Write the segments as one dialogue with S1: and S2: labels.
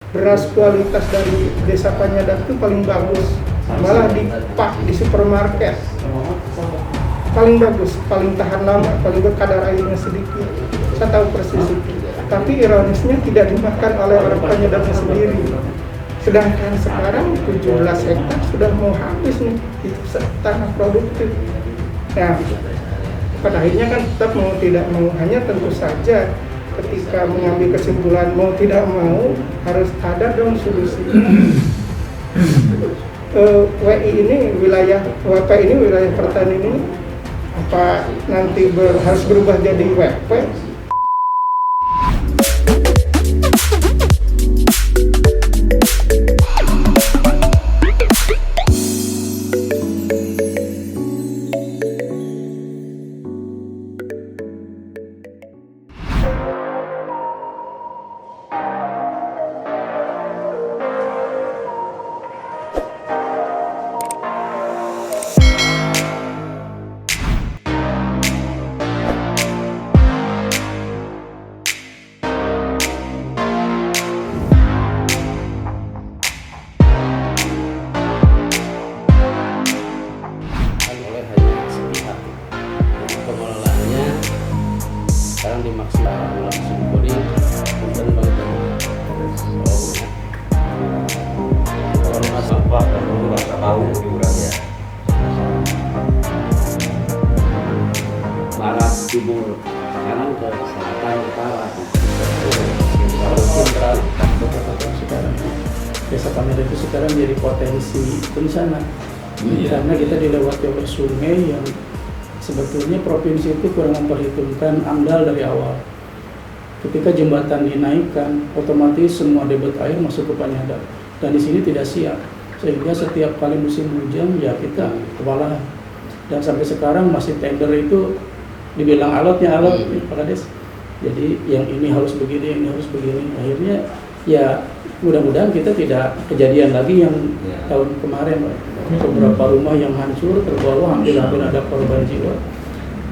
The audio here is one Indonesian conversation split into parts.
S1: beras kualitas dari Desa Panyadak itu paling bagus, malah di pak di supermarket paling bagus, paling tahan lama, paling berkadar airnya sedikit. Saya tahu persis itu. Tapi ironisnya tidak dimakan oleh orang Panyadaknya sendiri. Sedangkan sekarang 17 hektar sudah mau habis nih, itu tanah produktif. Nah, pada akhirnya kan tetap mau tidak mau, hanya tentu saja ketika mengambil kesimpulan mau tidak mau harus ada dong solusi. WI ini wilayah WP ini wilayah pertanian ini apa nanti harus berubah jadi WP?
S2: Sekarang dimaksimalkan langsung beri dan bangun. Kalau masalah kalau rasa tahu diurangnya. Barat, timur, kanan ke selatan, utara.
S1: Sekarang Desa Panyadak itu sekarang jadi potensi bencana karena kita dilewati oleh sungai yang sebetulnya provinsi itu kurang memperhitungkan AMDAL dari awal. Ketika jembatan dinaikkan, otomatis semua debit air masuk ke Panyadak dan di sini tidak siap, sehingga setiap kali musim hujan ya kita kewalahan. Dan sampai sekarang masih tender itu dibilang alotnya alot, Pak Kades. Jadi yang ini harus begini, yang ini harus begini. Akhirnya ya mudah-mudahan kita tidak kejadian lagi yang tahun kemarin, Pak. Beberapa rumah yang hancur, terbawa, hampir-hampir ada korban jiwa.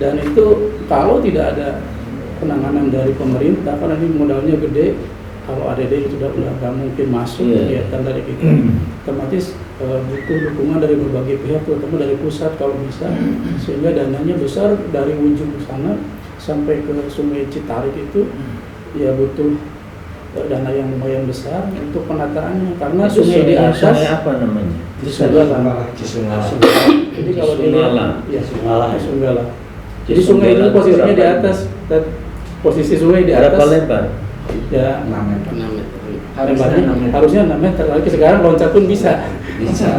S1: Dan itu kalau tidak ada penanganan dari pemerintah, karena ini modalnya gede, kalau ADD itu sudah nggak mungkin masuk kegiatan dari kita. Otomatis butuh dukungan dari berbagai pihak, terutama dari pusat kalau bisa, sehingga dananya besar dari ujung sana sampai ke Sungai Citarik itu, ya butuh dana yang lumayan besar untuk penataannya, karena
S3: itu
S1: sungai di atas.
S3: Sungai apa namanya?
S1: Sunggala. Jadi kalau dilihat, ya Sunggala. Jadi sungai itu posisinya di atas, dan posisi sungai di atas.
S3: Berapa lebar?
S1: Ya,
S2: 6 meter.
S1: Harusnya 6 meter. Lagi sekarang loncat pun bisa.
S2: Bisa.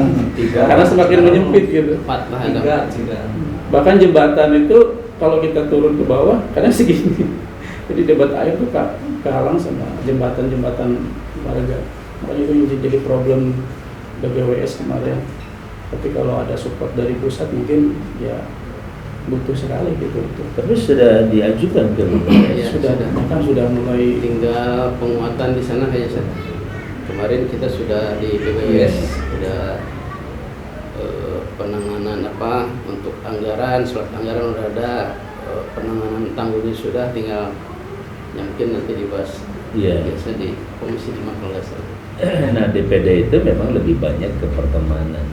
S1: Karena semakin menyempit gitu.
S2: 4 lah ada.
S1: Bahkan jembatan itu kalau kita turun ke bawah, kadang segini. Jadi debat air tuh kehalang sama jembatan-jembatan warga. Makanya itu jadi problem BGWS kemarin. Tapi kalau ada support dari pusat mungkin ya butuh sekali gitu.
S3: Tapi sudah diajukan ke
S2: Ya,
S1: sudah mulai.
S2: Tinggal penguatan di sana kayaknya. Kemarin kita sudah di BGWS sudah penanganan apa untuk anggaran, surat anggaran sudah ada, penanganan tanggulnya sudah, tinggal yang mungkin nanti dibahas biasa di Komisi 5 kalau nggak salah.
S3: Nah, DPD itu memang lebih banyak ke pertemanan.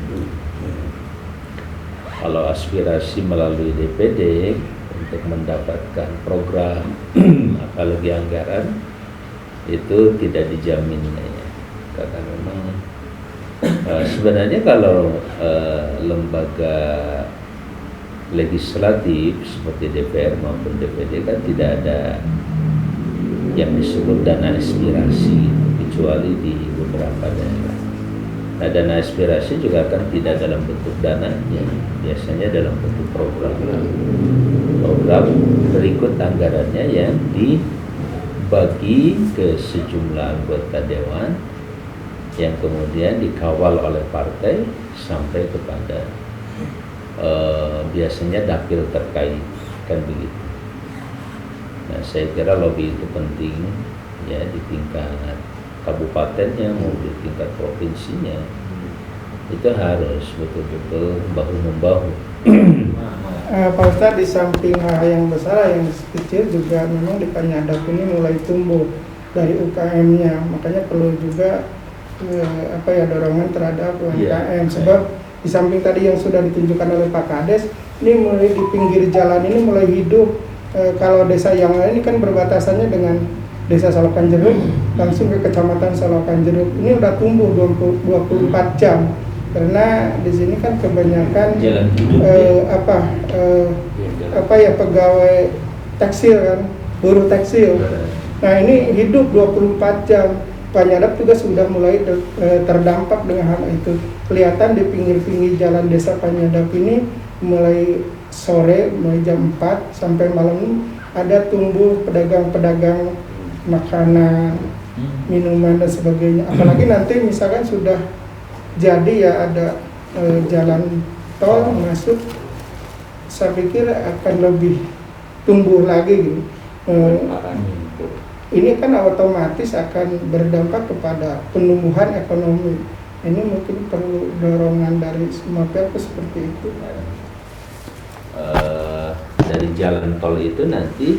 S3: Kalau aspirasi melalui DPD untuk mendapatkan program apalagi anggaran itu tidak dijamin ya. Karena memang sebenarnya kalau lembaga legislatif seperti DPR maupun DPD kan tidak ada yang disebut dana aspirasi kecuali di beberapa daerah. Nah, dana aspirasi juga kan tidak dalam bentuk dana, ya. Biasanya dalam bentuk program berikut anggarannya yang dibagi ke sejumlah anggota dewan yang kemudian dikawal oleh partai sampai kepada biasanya dapil terkait, kan begitu. Nah, saya kira lobby itu penting ya di tingkat kabupatennya maupun di tingkat provinsinya. Itu harus betul-betul bahu-membahu.
S1: Pak Ustadz, di samping hal yang besar, yang kecil juga memang di Panyadak ini mulai tumbuh
S4: dari UKM-nya. Makanya perlu juga dorongan terhadap UMKM. Sebab di samping tadi yang sudah ditunjukkan oleh Pak Kades, ini mulai di pinggir jalan ini mulai hidup. Kalau desa yang lain ini kan berbatasannya dengan Desa Salokan Jeruk, langsung ke Kecamatan Salokan Jeruk. Ini udah tumbuh 24 jam. Karena di sini kan kebanyakan pegawai tekstil kan, buruh tekstil. Nah ini hidup 24 jam. Pak Nyadap juga sudah mulai terdampak dengan hal itu. Kelihatan di pinggir-pinggir jalan desa Pak Nyadap ini mulai sore, mulai jam 4 sampai malam ada tumbuh pedagang-pedagang makanan, minuman dan sebagainya. Apalagi nanti misalkan sudah jadi ya ada jalan tol masuk, saya pikir akan lebih tumbuh lagi gitu. Ini kan otomatis akan berdampak kepada penumbuhan ekonomi. Ini mungkin perlu dorongan dari semua pihak seperti itu.
S3: Dari jalan tol itu nanti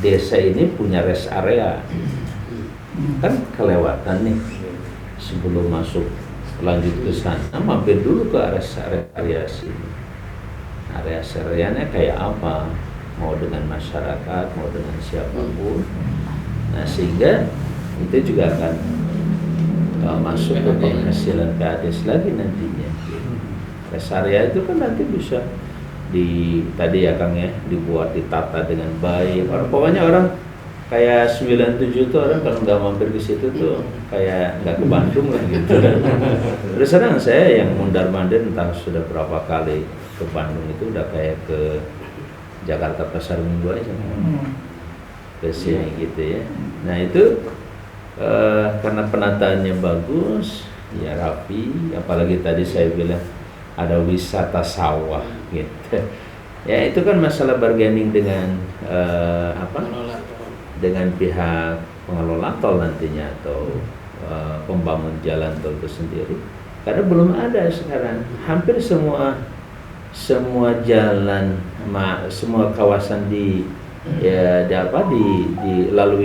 S3: desa ini punya rest area, kan kelewatan nih. Sebelum masuk lanjut ke sana, mampir dulu ke area sini. Area areanya kayak apa? Mau dengan masyarakat, mau dengan siapapun. Nah sehingga itu juga akan masuk ke penghasilan PADES lagi nantinya. Rest area itu kan nanti bisa tadi ya Kang ya, dibuat, ditata dengan baik. Pokoknya orang kayak 97 tuh orang kalau nggak mampir ke situ tuh kayak nggak ke Bandung lah gitu. Terus sekarang saya yang mundar-mandir entah sudah berapa kali ke Bandung itu udah kayak ke Jakarta Pasar Minggu aja ke sini gitu ya. Nah itu karena penataannya bagus, ya rapi, apalagi tadi saya bilang ada wisata sawah gitu. Ya itu kan masalah bargaining dengan dengan pihak pengelola tol nantinya atau pembangun jalan tol itu sendiri. Karena belum ada sekarang, hampir semua jalan, semua kawasan dilalui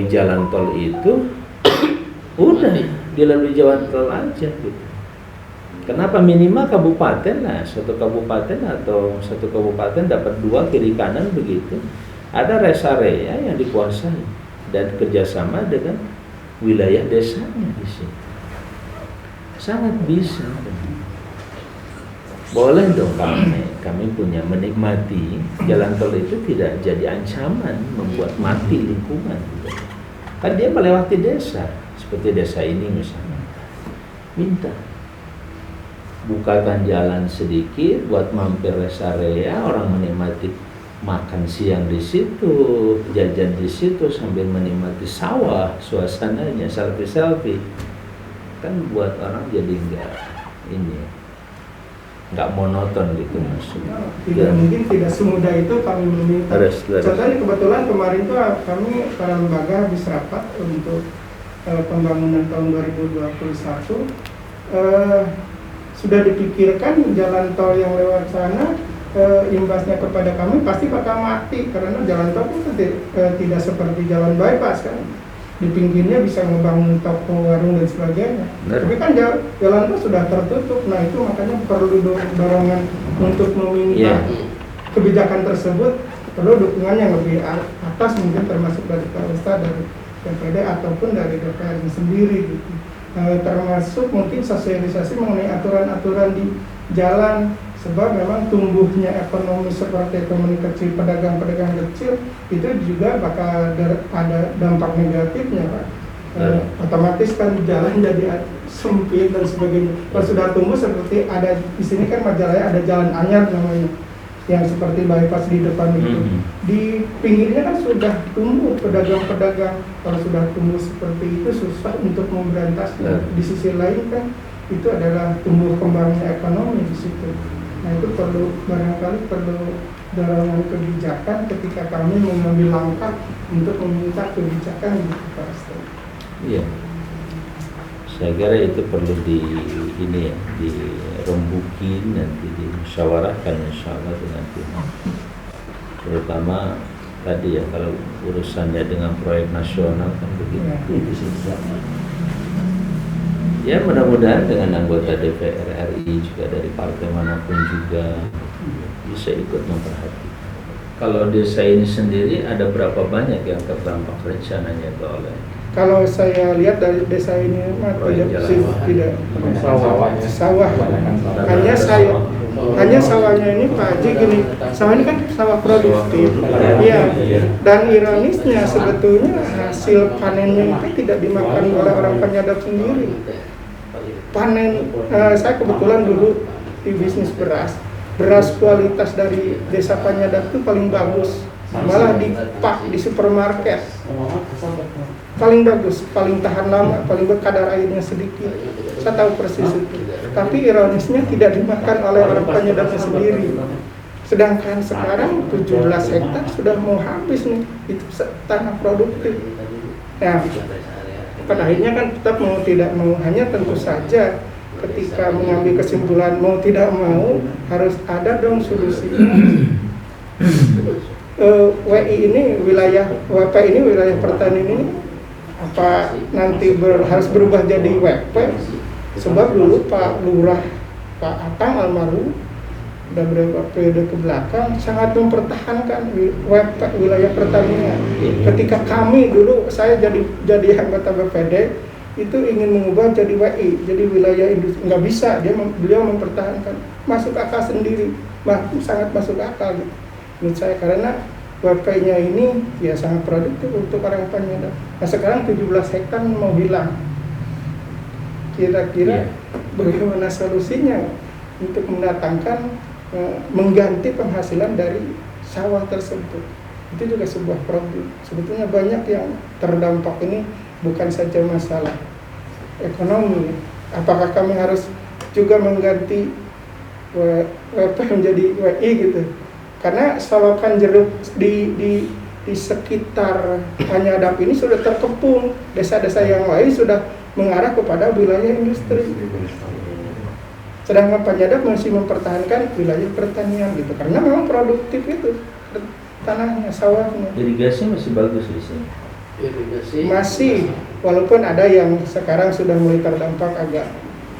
S3: jalan tol itu udah dilalui jalan tol aja gitu. Kenapa minimal kabupaten lah, satu kabupaten dapat 2 kiri kanan begitu. Ada rest area yang dikuasai dan kerjasama dengan wilayah desanya di sini. Sangat bisa. Boleh dong kami punya menikmati jalan tol itu tidak jadi ancaman membuat mati lingkungan. Kan dia melewati desa, seperti desa ini misalnya. Minta bukakan jalan sedikit buat mampir rest area, orang menikmati makan siang di situ, jajan di situ sambil menikmati sawah, suasananya selfie, kan buat orang jadi nggak monoton gitu maksudnya.
S4: Mungkin tidak semudah itu kami meminta. Contohnya kebetulan kemarin tuh kami para lembaga habis rapat untuk pembangunan tahun 2021. Sudah dipikirkan jalan tol yang lewat sana imbasnya kepada kami pasti bakal mati karena jalan tol itu tidak seperti jalan bypass kan, di pinggirnya bisa membangun toko, warung dan sebagainya. Tapi kan jalan tol sudah tertutup. Nah itu makanya perlu dorongan untuk meminta kebijakan tersebut, perlu dukungan yang lebih atas mungkin termasuk dari Polresta, dari DPD ataupun dari DPR sendiri gitu. Termasuk mungkin sosialisasi mengenai aturan-aturan di jalan, sebab memang tumbuhnya ekonomi seperti ekonomi kecil, pedagang-pedagang kecil itu juga bakal ada dampak negatifnya Pak. Otomatis kan jalan jadi sempit dan sebagainya. Kalau sudah tumbuh seperti ada di sini kan Majalaya ada jalan anyar namanya, yang seperti bypass di depan itu. Di pinggirnya kan sudah tumbuh pedagang-pedagang. Kalau sudah tumbuh seperti itu susah untuk memberantas. Di sisi lain kan itu adalah tumbuh kembangnya ekonomi di situ. Nah itu barangkali perlu dorongan kebijakan ketika kami mengambil langkah untuk meminta kebijakan gitu Pak Astro.
S3: Iya. Saya kira itu perlu dirembukin nanti dimusyawarahkan insyaallah dengan pihak terutama tadi ya, kalau urusannya dengan proyek nasional kan begitu. Ya mudah-mudahan dengan anggota DPR RI juga dari partai manapun juga bisa ikut memperhatikan. Kalau desa ini sendiri ada berapa banyak yang terdampak rencananya itu oleh?
S4: Kalau saya lihat dari desa ini tidak sawah. Hanya sawahnya ini Pak Haji gini, sawah ini kan sawah produktif. Iya. Dan ironisnya sebetulnya hasil panennya itu tidak dimakan oleh orang penyadap sendiri. Panen, saya kebetulan dulu di bisnis beras kualitas dari desa Penyadap itu paling bagus, malah di supermarket paling bagus, paling tahan lama, paling berkadar airnya sedikit. Saya tahu persis itu. Tapi ironisnya tidak dimakan oleh orang Penyadapnya sendiri. Sedangkan sekarang 17 hektar sudah mau habis nih, itu tanah produktif. Nah, pada akhirnya kan tetap mau tidak mau, hanya tentu saja ketika mengambil kesimpulan mau tidak mau harus ada dong solusi. WI ini wilayah WP ini wilayah pertanian ini apa nanti harus berubah jadi WP, sebab dulu Pak Lurah Pak Atang almarhum udah beberapa periode ke belakang sangat mempertahankan WP wilayah pertanian. Ketika kami dulu saya jadi anggota BPD itu ingin mengubah jadi WI, jadi wilayah industri, nggak bisa, beliau mempertahankan, masuk akal sendiri, sangat masuk akal gitu. Menurut saya karena WP-nya ini ya sangat produktif untuk orang Penyadap. Nah sekarang 17 hektar mau hilang. Kira-kira bagaimana solusinya untuk mendatangkan mengganti penghasilan dari sawah tersebut? Itu juga sebuah problem. Sebetulnya banyak yang terdampak ini bukan saja masalah ekonomi. Apakah kami harus juga mengganti WP menjadi WI gitu? Karena solokan jeruk di sekitar Penyadap ini sudah terkepung, desa-desa yang lain sudah mengarah kepada wilayah industri. Sedangkan Penyadap masih mempertahankan wilayah pertanian gitu, karena memang produktif itu tanahnya, sawahnya.
S3: Irigasi masih bagus di sini.
S2: Irigasi
S4: Masih, walaupun ada yang sekarang sudah mulai terdampak agak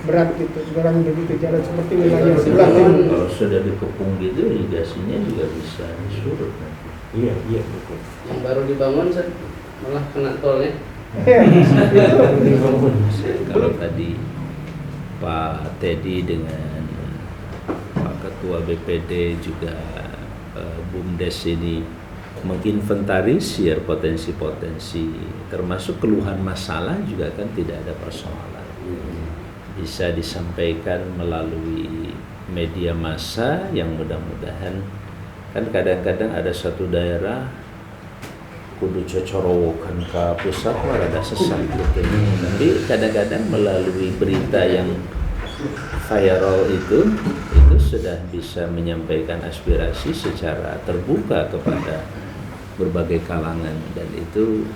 S4: berat gitu, jarang begitu jalan seperti wilayah sebelah timur.
S3: Kalau sudah dikepung gitu, irigasinya juga bisa disurut.
S5: Iya betul.
S2: yang baru dibangun malah kena tolnya.
S4: Ya,
S3: Kalau tadi Pak Teddy dengan Pak Ketua BPD juga BUMDes ini menginventarisir potensi-potensi, termasuk keluhan masalah juga kan tidak ada persoalan. Bisa disampaikan melalui media massa yang mudah-mudahan, kan kadang-kadang ada satu daerah kudu cocorowokan ke pusat ada sesat gitu. Tapi kadang-kadang melalui berita yang viral itu sudah bisa menyampaikan aspirasi secara terbuka kepada berbagai kalangan, dan itu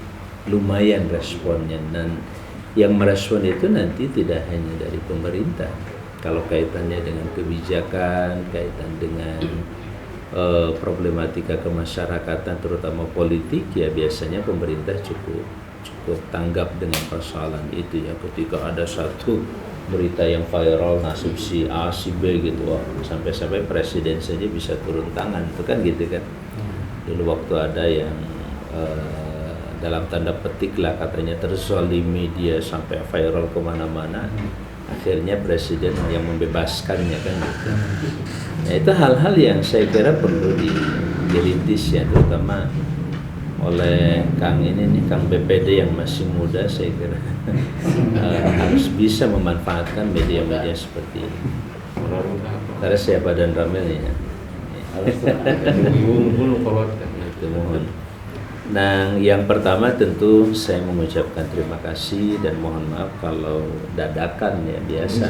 S3: lumayan responnya. Dan yang merespon itu nanti tidak hanya dari pemerintah, kalau kaitannya dengan kebijakan, kaitan dengan problematika kemasyarakatan terutama politik, ya biasanya pemerintah cukup tanggap dengan persoalan itu ya. Ketika ada satu berita yang viral nasib si A si B gitu, wah, sampai-sampai presiden saja bisa turun tangan, itu kan gitu kan. Dulu waktu ada yang dalam tanda petik lah katanya terzalimi dia sampai viral kemana-mana, akhirnya presiden yang membebaskannya kan gitu. Nah itu hal-hal yang saya kira perlu dirintis ya, terutama oleh Kang BPD yang masih muda, saya kira harus bisa memanfaatkan media-media seperti ini. Karena siapa dan Ramilnya. Itu mohon. Nah, yang pertama tentu saya mengucapkan terima kasih dan mohon maaf kalau dadakan ya, biasa.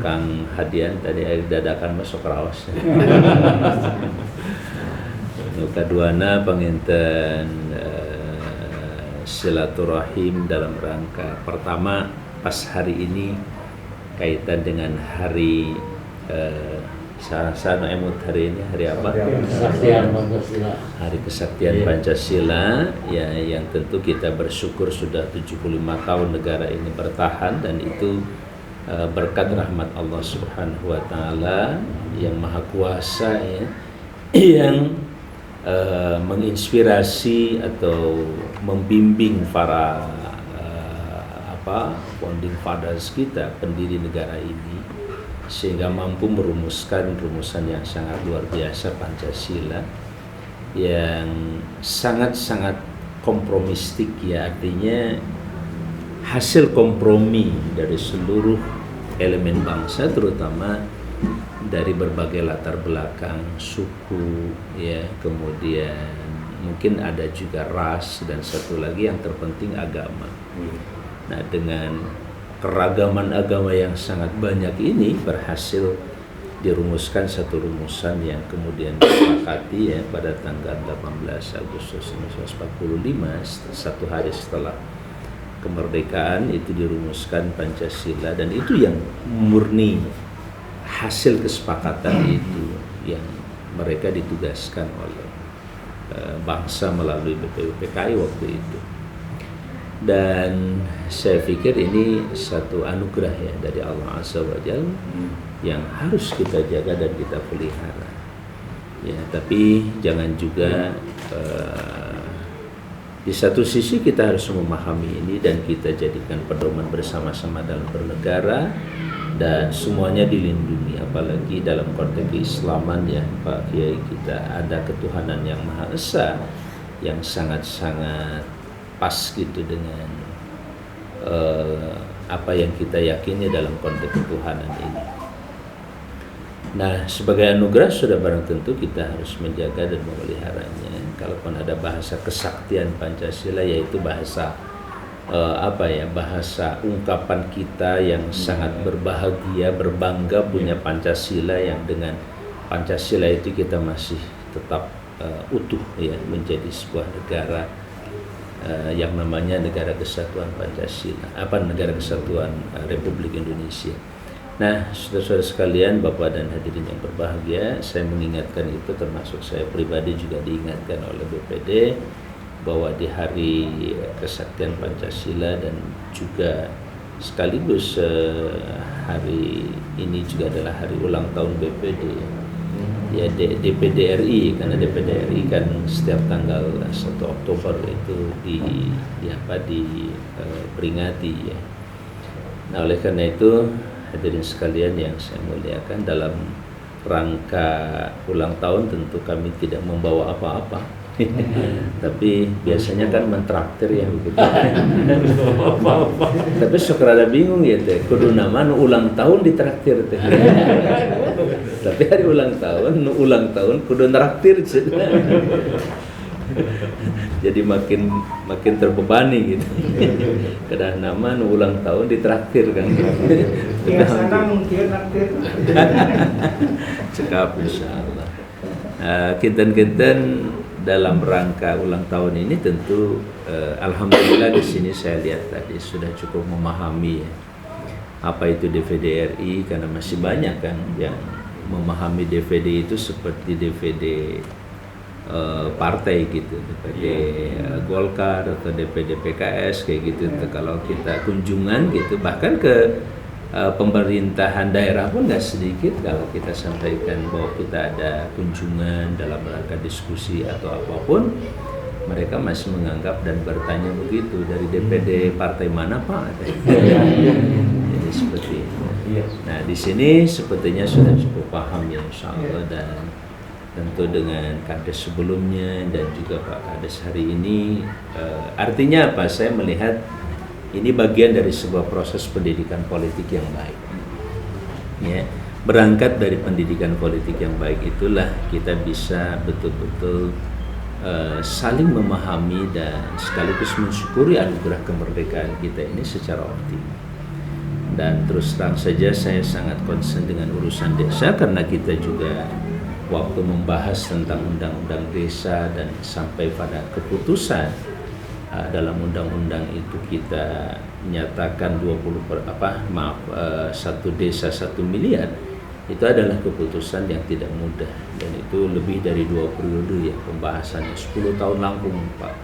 S3: Kang Hadian tadi dadakan masuk raos. Kaduana penginten silaturahim dalam rangka pertama pas hari ini kaitan dengan hari Sarasana emut hari ini hari apa?
S5: Kesaktian Pancasila.
S3: Hari Kesaktian Pancasila ya, yang tentu kita bersyukur sudah 75 tahun negara ini bertahan, dan itu berkat rahmat Allah Subhanahu wa taala yang Maha Kuasa ya, yang menginspirasi atau membimbing para founding fathers kita, pendiri negara ini, sehingga mampu merumuskan rumusan yang sangat luar biasa Pancasila yang sangat-sangat kompromistik ya, artinya hasil kompromi dari seluruh elemen bangsa, terutama dari berbagai latar belakang, suku ya, kemudian mungkin ada juga ras, dan satu lagi yang terpenting agama. Nah, dengan keragaman agama yang sangat banyak ini berhasil dirumuskan satu rumusan yang kemudian disepakati ya pada tanggal 18 Agustus 1945, satu hari setelah kemerdekaan itu dirumuskan Pancasila, dan itu yang murni hasil kesepakatan itu yang mereka ditugaskan oleh bangsa melalui BPUPKI waktu itu. Dan saya pikir ini satu anugerah ya dari Allah Azza wa Jalla yang harus kita jaga dan kita pelihara. Ya, tapi jangan juga di satu sisi kita harus memahami ini dan kita jadikan pedoman bersama-sama dalam bernegara, dan semuanya dilindungi, apalagi dalam konteks keislaman ya Pak Kiai, kita ada ketuhanan yang Maha Esa yang sangat-sangat pas gitu dengan apa yang kita yakini dalam konteks ketuhanan ini. Nah, sebagai anugerah sudah barang tentu kita harus menjaga dan memeliharanya. Kalaupun ada bahasa kesaktian Pancasila, yaitu bahasa bahasa ungkapan kita yang sangat berbahagia, berbangga punya Pancasila, yang dengan Pancasila itu kita masih tetap utuh ya, menjadi sebuah negara yang namanya Negara Kesatuan Pancasila, Negara Kesatuan Republik Indonesia. Nah, saudara-saudara sekalian, Bapak dan hadirin yang berbahagia, saya mengingatkan itu, termasuk saya pribadi juga diingatkan oleh BPD bahwa di hari Kesaktian Pancasila dan juga sekaligus hari ini juga adalah hari ulang tahun BPD ya, DPD RI, karena DPD RI kan setiap tanggal 1 Oktober itu diperingati ya. Nah, oleh karena itu hadirin sekalian yang saya muliakan, dalam rangka ulang tahun tentu kami tidak membawa apa-apa tapi biasanya kan mentraktir ya begitu. Tapi suka rada bingung ya teh, kudu nama nu ulang tahun ditraktir teh. Tapi hari ulang tahun kudu traktir. Jadi makin terbebani gitu. Kedah nama nu ulang tahun ditraktir kan.
S4: Biasanya mungkin traktir.
S3: Cekap insyaallah. Kinten-kinten dalam rangka ulang tahun ini tentu alhamdulillah di sini saya lihat tadi sudah cukup memahami ya, apa itu DPD RI, karena masih banyak kan yang memahami DPD itu seperti DPD partai gitu, DPD Golkar atau DPD PKS kayak gitu. Kalau kita kunjungan gitu, bahkan ke pemerintahan daerah pun nggak sedikit kalau kita sampaikan bahwa kita ada kunjungan dalam rangka diskusi atau apapun, mereka masih menganggap dan bertanya begitu, dari DPD partai mana Pak? Jadi seperti itu. Nah, di sini sepertinya sudah cukup paham ya insya Allah, dan tentu dengan kades sebelumnya dan juga Pak Kades hari ini, artinya apa? Saya melihat ini bagian dari sebuah proses pendidikan politik yang baik. Ya, berangkat dari pendidikan politik yang baik itulah kita bisa betul-betul saling memahami dan sekaligus mensyukuri anugerah kemerdekaan kita ini secara optimal. Dan terus terang saja saya sangat concern dengan urusan desa, karena kita juga waktu membahas tentang undang-undang desa dan sampai pada keputusan dalam undang-undang itu kita nyatakan 1 desa 1 miliar, itu adalah keputusan yang tidak mudah, dan itu lebih dari 2 periode ya pembahasannya, 10 tahun langkung Pak,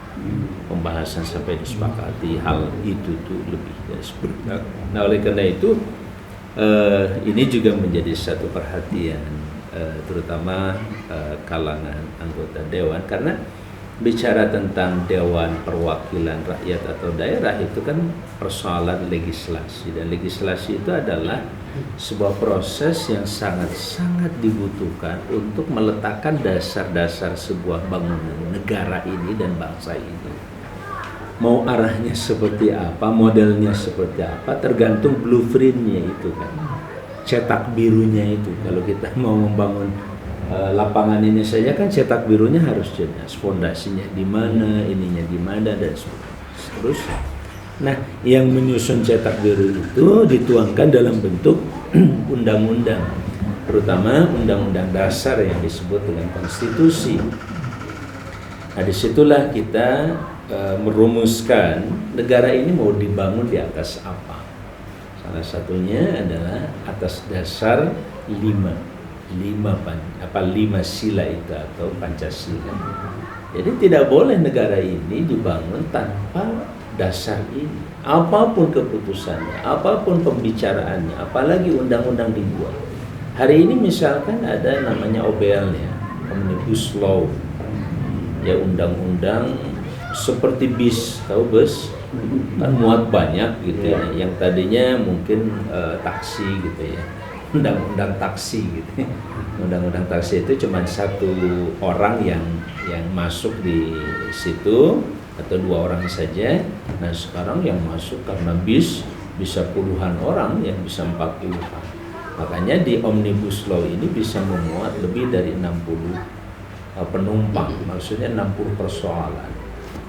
S3: pembahasan sampai disepakati hal itu tuh lebih dari 10 tahun. Nah oleh karena itu ini juga menjadi satu perhatian terutama kalangan anggota dewan, karena bicara tentang Dewan Perwakilan Rakyat atau daerah itu kan persoalan legislasi, dan legislasi itu adalah sebuah proses yang sangat-sangat dibutuhkan untuk meletakkan dasar-dasar sebuah bangunan negara ini dan bangsa ini. Mau arahnya seperti apa, modelnya seperti apa, tergantung blueprintnya itu kan, cetak birunya itu. Kalau kita mau membangun lapangan ini saja kan cetak birunya harus jelas, fondasinya di mana, ininya di mana, dan seterusnya. Nah, yang menyusun cetak biru itu dituangkan dalam bentuk undang-undang, terutama undang-undang dasar yang disebut dengan konstitusi. Nah, disitulah kita merumuskan negara ini mau dibangun di atas apa. Salah satunya adalah atas dasar 5 sila itu atau Pancasila. Jadi tidak boleh negara ini dibangun tanpa dasar ini. Apapun keputusannya, apapun pembicaraannya, apalagi undang-undang dibuat. Hari ini misalkan ada namanya OBL ya, Omnibus Law. Ya undang-undang seperti bis, tahu bus? Kan muat banyak gitu ya. Yang tadinya mungkin taksi gitu ya. Undang-undang taksi gitu. Undang-undang taksi itu cuma 1 orang yang masuk di situ atau 2 orang saja. Nah sekarang yang masuk karena bis bisa puluhan orang, yang bisa 40-an. Makanya di Omnibus Law ini bisa memuat lebih dari 60 penumpang, maksudnya 60 persoalan.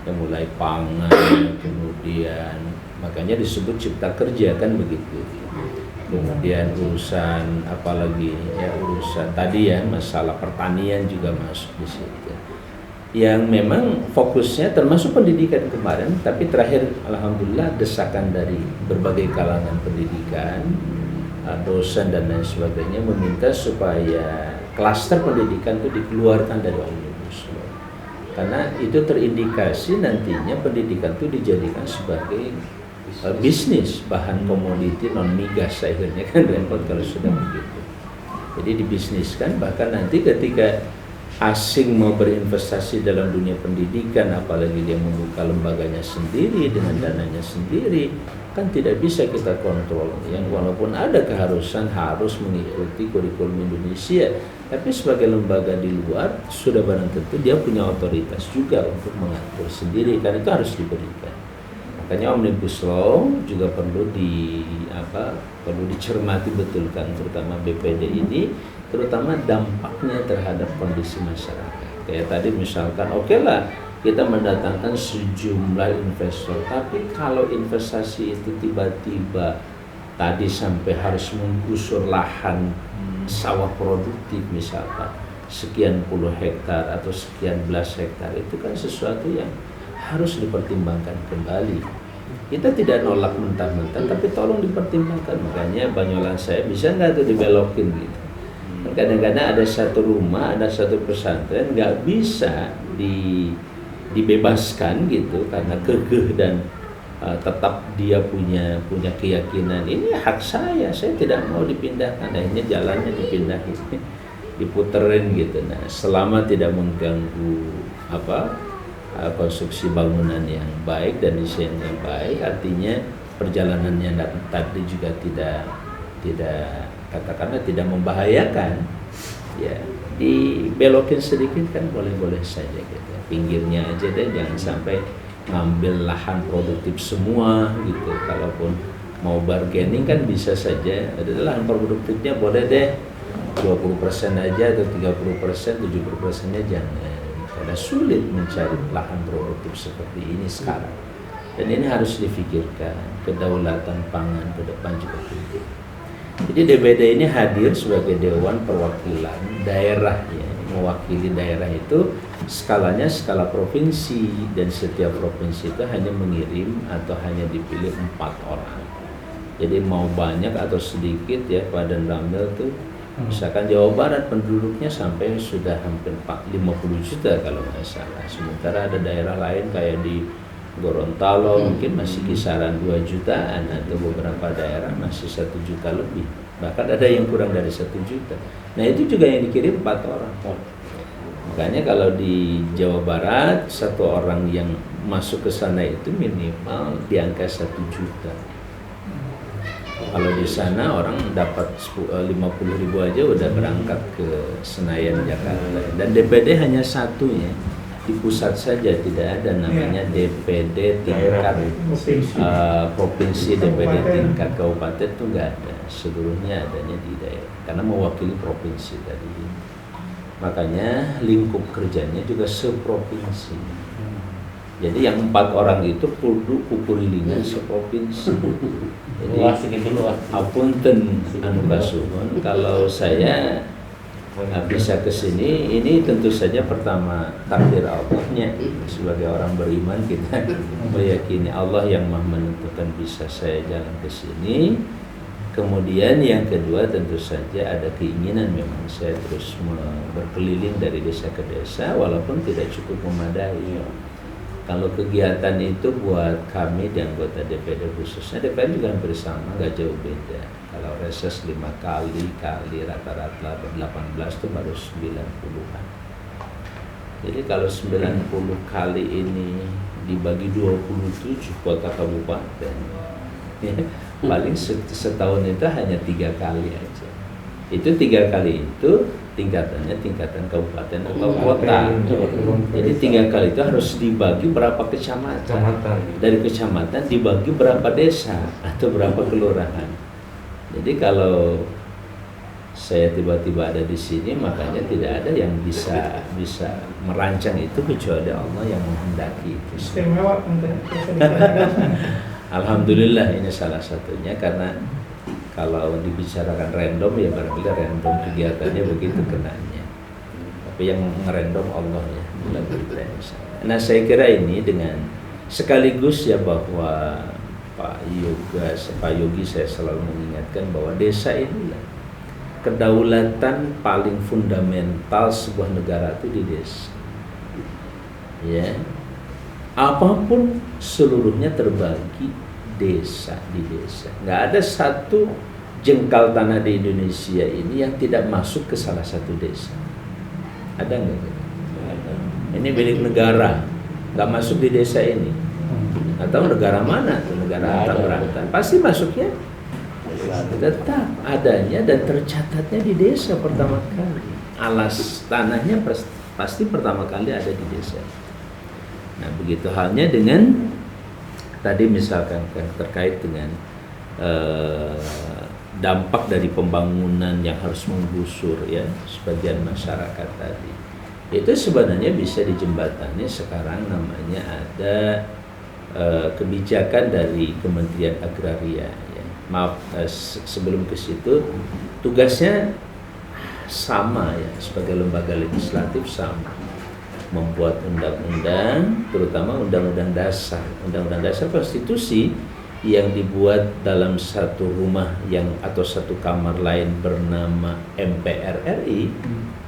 S3: Yang mulai pangan, kemudian makanya disebut cipta kerja kan begitu. Kemudian urusan apalagi ya, urusan tadi ya masalah pertanian juga masuk di situ. Yang memang fokusnya termasuk pendidikan kemarin, tapi terakhir alhamdulillah desakan dari berbagai kalangan pendidikan, dosen dan lain sebagainya meminta supaya klaster pendidikan itu dikeluarkan dari Omnibus Law. Karena itu terindikasi nantinya pendidikan itu dijadikan sebagai bisnis, bahan komoditi non migas akhirnya kan repot kalau sudah begitu. Jadi dibisniskan, bahkan nanti ketika asing mau berinvestasi dalam dunia pendidikan, apalagi dia membuka lembaganya sendiri dengan dananya sendiri, kan tidak bisa kita kontrol. Yang walaupun ada keharusan harus mengikuti kurikulum Indonesia, tapi sebagai lembaga di luar sudah barang tentu dia punya otoritas juga untuk mengatur sendiri, karena itu harus diberikan. Makanya Omnibus Law juga perlu dicermati betul kan, terutama BPD ini, terutama dampaknya terhadap kondisi masyarakat. Kayak tadi misalkan oke lah kita mendatangkan sejumlah investor, tapi kalau investasi itu tiba-tiba tadi sampai harus menggusur lahan sawah produktif misalkan sekian puluh hektar atau sekian belas hektar, itu kan sesuatu yang harus dipertimbangkan kembali. Kita tidak nolak mentah-mentah, tapi tolong dipertimbangkan. Makanya banyolan saya bisa nggak tuh dibelokin gitu. Kadang-kadang ada satu rumah, ada satu pesantren nggak bisa dibebaskan gitu karena kekeh dan tetap dia punya keyakinan ini hak saya tidak mau dipindahkan. Akhirnya jalannya dipindahin, diputerin gitu. Nah, selama tidak mengganggu konstruksi bangunan yang baik dan desain yang baik, artinya perjalanannya tadi juga tidak katakanlah tidak membahayakan, ya dibelokin sedikit kan boleh-boleh saja gitu. Pinggirnya aja deh, jangan sampai ngambil lahan produktif semua gitu. Kalaupun mau bargaining kan bisa saja, ada lahan produktifnya boleh deh 20% aja atau 30%, 70%-nya jangan. Karena sulit mencari lahan produktif seperti ini sekarang. Dan ini harus difikirkan, kedaulatan pangan ke depan juga penting. Jadi DPD ini hadir sebagai Dewan Perwakilan Daerah, ya, mewakili daerah itu skalanya skala provinsi, dan setiap provinsi itu hanya mengirim atau hanya dipilih 4 orang. Jadi mau banyak atau sedikit ya Pak dan Ramil tuh Misalkan Jawa Barat penduduknya sampai sudah hampir 50 juta kalau nggak salah. Sementara ada daerah lain kayak di Gorontalo mungkin masih kisaran 2 jutaan atau beberapa daerah masih 1 juta lebih. Bahkan ada yang kurang dari 1 juta. Nah itu juga yang dikirim 4 orang. Makanya kalau di Jawa Barat satu orang yang masuk ke sana itu minimal di angka 1 juta. Kalau di sana orang dapat 50.000 aja udah berangkat ke Senayan Jakarta. Dan DPD hanya satu ya, di pusat saja, tidak ada namanya DPD tingkat provinsi, DPD tingkat kabupaten itu nggak ada. Seluruhnya adanya di daerah karena mewakili provinsi tadi. Makanya lingkup kerjanya juga seprovinsi. Jadi yang 4 orang itu kudu kupurilingan seprovinsi. Jadi apunten anu kasuhun kalau saya bisa ke sini, ini tentu saja pertama takdir Allahnya. Sebagai orang beriman kita meyakini Allah yang Maha menentukan bisa saya jalan ke sini. Kemudian yang kedua tentu saja ada keinginan memang saya terus berkeliling dari desa ke desa walaupun tidak cukup memadai. Kalau kegiatan itu buat kami di anggota DPD khususnya, DPR juga hampir sama, nggak jauh beda. Kalau reses 5 kali rata-rata 18 itu baru 90-an. Jadi kalau 90 kali ini dibagi 27 kota kabupaten, ya, paling setahun itu hanya 3 kali aja. Itu 3 kali itu tingkatannya tingkatan kabupaten atau kota. Jadi 3 kali itu harus dibagi berapa kecamatan. Dari kecamatan dibagi berapa desa atau berapa kelurahan. Jadi kalau saya tiba-tiba ada di sini, makanya tidak ada yang bisa merancang itu kecuali Allah yang menghendaki itu.
S4: Istimewa untuk
S3: Alhamdulillah ini salah satunya karena kalau dibicarakan random ya barangkali random kegiatannya begitu kenanya. Tapi yang ngerandom Allah ya. Nah saya kira ini dengan sekaligus ya bahwa Pak Yogi saya selalu mengingatkan bahwa desa inilah kedaulatan paling fundamental sebuah negara itu di desa. Ya. Apapun seluruhnya terbagi desa di desa. Nggak ada satu jengkal tanah di Indonesia ini yang tidak masuk ke salah satu desa. Ada nggak? Ini milik negara, nggak masuk di desa ini. Atau negara mana? Negara Tangerang. Pasti masuknya tetap adanya dan tercatatnya di desa pertama kali. Alas tanahnya pasti pertama kali ada di desa. Nah begitu halnya dengan tadi misalkan terkait dengan dampak dari pembangunan yang harus menggusur ya sebagian masyarakat tadi. Itu sebenarnya bisa dijembatani sekarang namanya ada kebijakan dari Kementerian Agraria ya. Maaf sebelum ke situ tugasnya sama ya sebagai lembaga legislatif sama. Membuat undang-undang, terutama undang-undang dasar konstitusi yang dibuat dalam satu rumah yang atau satu kamar lain bernama MPR RI.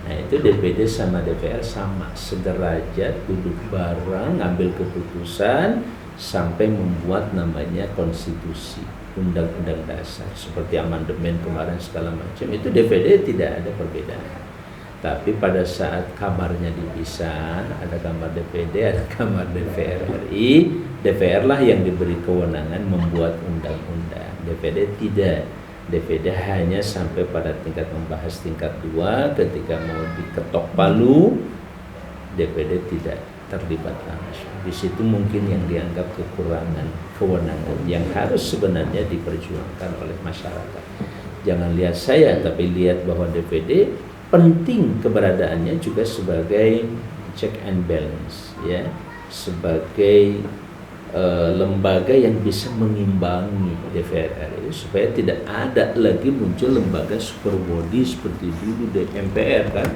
S3: Nah itu DPD sama DPR sama, sederajat, duduk bareng, ngambil keputusan sampai membuat namanya konstitusi, undang-undang dasar seperti amandemen kemarin segala macam. Itu DPD tidak ada perbedaan. Tapi pada saat kamarnya dipisah, ada kamar DPD, ada kamar DPR RI, DPR lah yang diberi kewenangan membuat undang-undang. DPD tidak. DPD hanya sampai pada tingkat membahas tingkat 2, ketika mau diketok palu, DPD tidak terlibat langsung. Di situ mungkin yang dianggap kekurangan kewenangan yang harus sebenarnya diperjuangkan oleh masyarakat. Jangan lihat saya, tapi lihat bahwa DPD penting keberadaannya juga sebagai check and balance ya, sebagai lembaga yang bisa mengimbangi DPR RI supaya tidak ada lagi muncul lembaga super body seperti dulu di MPR kan,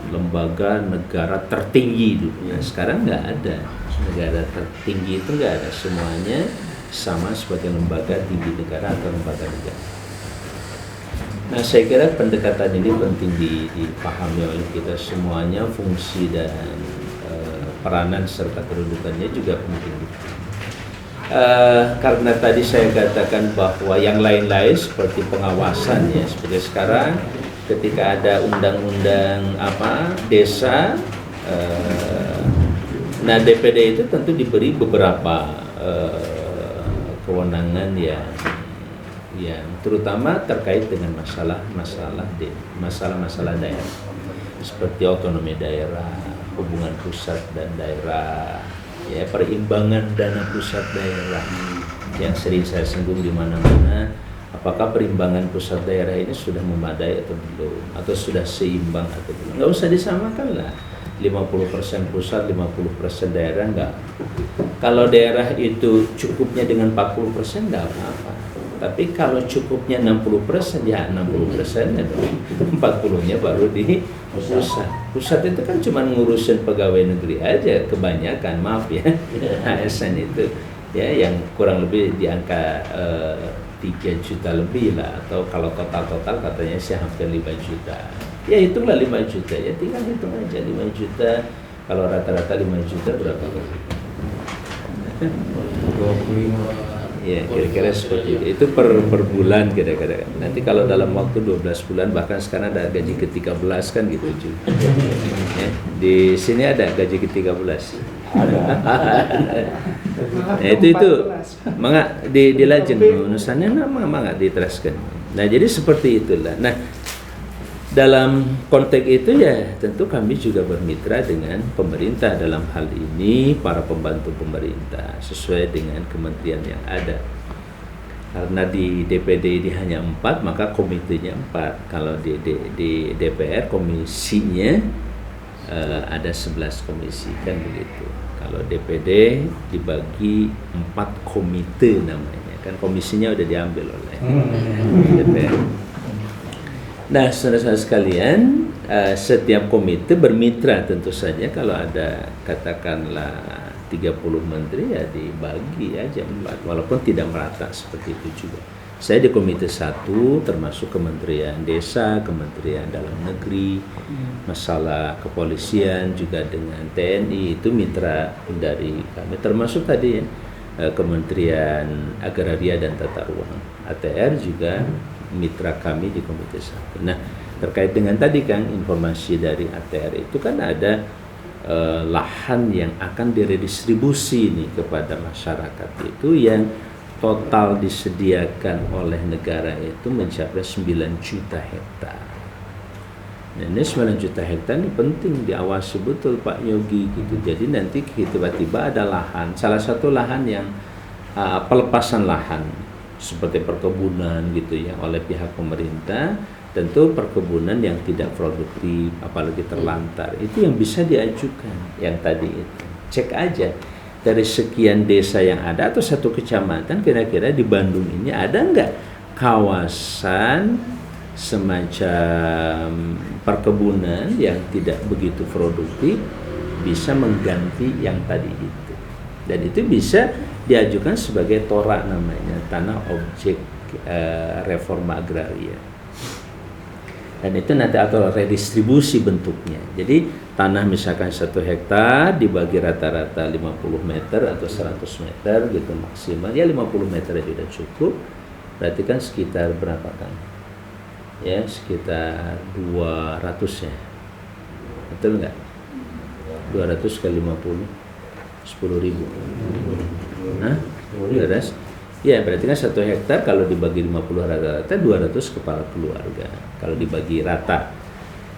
S3: lembaga negara tertinggi dulu. Nah sekarang nggak ada negara tertinggi, itu nggak ada, semuanya sama sebagai lembaga tinggi negara atau lembaga negara. Nah, saya kira pendekatan ini penting dipahami oleh kita semuanya, fungsi dan peranan serta kedudukannya juga penting. Karena tadi saya katakan bahwa yang lain-lain seperti pengawasan ya, seperti sekarang ketika ada undang-undang desa, nah DPD itu tentu diberi beberapa kewenangan yang terutama terkait dengan masalah daerah seperti otonomi daerah, hubungan pusat dan daerah, ya perimbangan dana pusat daerah yang sering saya singgung di mana-mana. Apakah perimbangan pusat daerah ini sudah memadai atau belum, atau sudah seimbang atau belum? Nggak usah disamakan lah, 50% pusat, 50% daerah enggak. Kalau daerah itu cukupnya dengan 40% enggak apa-apa. Tapi kalau cukupnya 60%, ya 60%-nya dong. 40-nya baru di pusat. Pusat itu kan cuma ngurusin pegawai negeri aja kebanyakan, maaf ya. ASN itu ya yang kurang lebih di angka 3 juta lebih lah, atau kalau total katanya sih hampir 5 juta. Ya hitunglah 5 juta, ya tinggal hitung aja 5 juta. Kalau rata-rata 5 juta berapa?
S5: 25.
S3: Ya kira-kira seperti itu. Itu per bulan kira-kira. Nanti kalau dalam waktu 12 bulan, bahkan sekarang ada gaji ke-13 kan gitu juga. Ya, di sini ada gaji ke-13. Nah, itu mangga dilajeng nusannya mangga diteruskan. Nah, jadi seperti itulah. Nah, dalam konteks itu ya tentu kami juga bermitra dengan pemerintah dalam hal ini, para pembantu pemerintah sesuai dengan kementerian yang ada. Karena di DPD ini hanya 4, maka komitenya 4. Kalau di DPR komisinya ada 11 komisi kan begitu. Kalau DPD dibagi 4 komite namanya, kan komisinya udah diambil oleh DPR. Nah, saudara-saudara sekalian, setiap komite bermitra tentu saja. Kalau ada katakanlah 30 menteri ya dibagi aja 4, walaupun tidak merata seperti itu juga. Saya di komite 1 termasuk Kementerian Desa, Kementerian Dalam Negeri, masalah kepolisian juga dengan TNI itu mitra dari kami, termasuk tadi ya Kementerian Agraria dan Tata Ruang, ATR juga mitra kami di komite 1. Nah, terkait dengan tadi Kang, informasi dari ATR itu kan ada lahan yang akan diredistribusi nih kepada masyarakat itu yang total disediakan oleh negara itu mencapai 9 juta hektar. Nah, ini 9 juta hektar ini penting diawasi betul Pak Yogi gitu. Jadi nanti tiba-tiba ada lahan, salah satu lahan yang pelepasan lahan seperti perkebunan gitu ya oleh pihak pemerintah, tentu perkebunan yang tidak produktif apalagi terlantar itu yang bisa diajukan yang tadi itu. Cek aja dari sekian desa yang ada atau satu kecamatan, kira-kira di Bandung ini ada nggak kawasan semacam perkebunan yang tidak begitu produktif bisa mengganti yang tadi itu, dan itu bisa diajukan sebagai TORA namanya, tanah objek reforma agraria. Dan itu nanti atau redistribusi bentuknya. Jadi tanah misalkan 1 hektar dibagi rata-rata 50 meter atau 100 meter gitu maksimal. Ya 50 meter aja sudah cukup. Berarti kan sekitar berapa kan? Ya sekitar 200 ya. Betul nggak? 200 kali 50 10.000. Hah? 200? Ya berarti kan 1 hektar kalau dibagi 50 rata-rata 200 kepala keluarga kalau dibagi rata.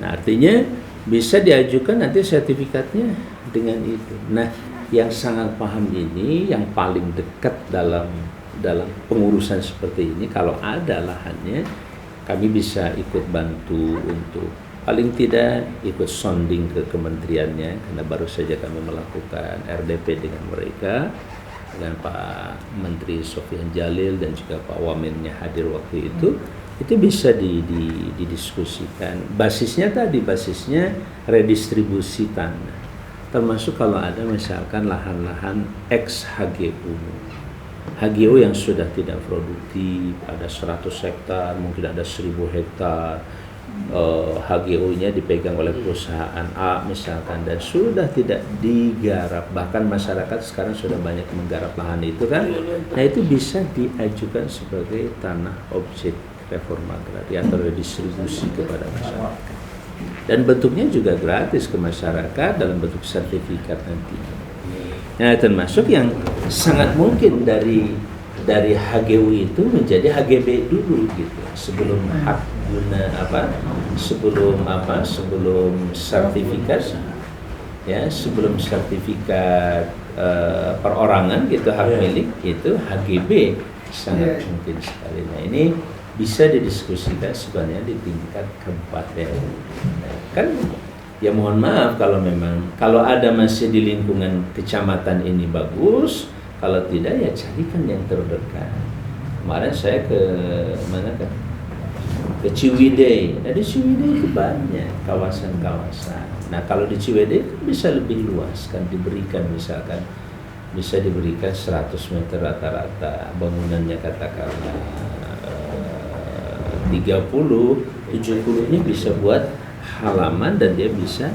S3: Nah artinya bisa diajukan nanti sertifikatnya dengan itu. Nah yang sangat paham ini, yang paling dekat dalam pengurusan seperti ini, kalau ada lahannya kami bisa ikut bantu untuk paling tidak ikut sounding ke kementeriannya, karena baru saja kami melakukan RDP dengan mereka, dengan Pak Menteri Sofyan Jalil dan juga Pak Wamennya hadir waktu itu bisa didiskusikan. Basisnya redistribusi tanah, termasuk kalau ada misalkan lahan-lahan ex HGU HGO yang sudah tidak produktif, ada 100 hektar, mungkin ada 1000 hektar, HGO-nya dipegang oleh perusahaan A misalkan, dan sudah tidak digarap, bahkan masyarakat sekarang sudah banyak menggarap lahan itu kan. Nah itu bisa diajukan sebagai tanah objek reforma agraria atau redistribusi kepada masyarakat, dan bentuknya juga gratis ke masyarakat dalam bentuk sertifikat nanti. Nah, termasuk yang sangat mungkin dari HGU itu menjadi HGB dulu gitu, sebelum hak guna sebelum sertifikasi, ya, sebelum sertifikat perorangan gitu, hak milik itu HGB sangat mungkin sekali. Nah, ini bisa didiskusikan sebenarnya di tingkat kabupaten. Kan ya mohon maaf kalau ada masih di lingkungan kecamatan ini bagus, kalau tidak ya carikan yang terdekat. Kemarin saya ke mana kan? Ke Ciwidey. Nah di Ciwidey itu banyak kawasan-kawasan. Nah kalau di Ciwidey bisa lebih luas kan, misalkan bisa diberikan 100 meter rata-rata, bangunannya katakanlah 30, 70 ini bisa buat halaman, dan dia bisa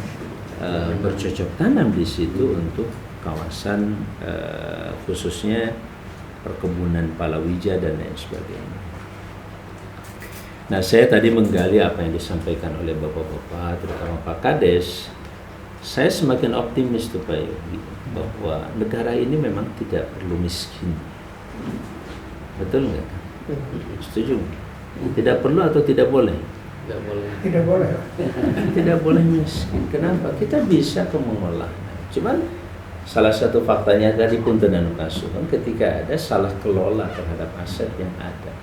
S3: bercocok tanam di situ untuk kawasan khususnya perkebunan palawija dan lain sebagainya. Nah, saya tadi menggali apa yang disampaikan oleh bapak-bapak, terutama Pak Kades. Saya semakin optimis tuh Pak Yogi, bahwa negara ini memang tidak perlu miskin. Betul nggak? Setuju? Tidak perlu atau tidak boleh?
S2: Tidak boleh.
S4: Tidak boleh.
S3: Tidak boleh miskin. Kenapa? Kita bisa mengolah. Cuman salah satu faktanya tadi pun tenan kasuhan, ketika ada salah kelola terhadap aset yang ada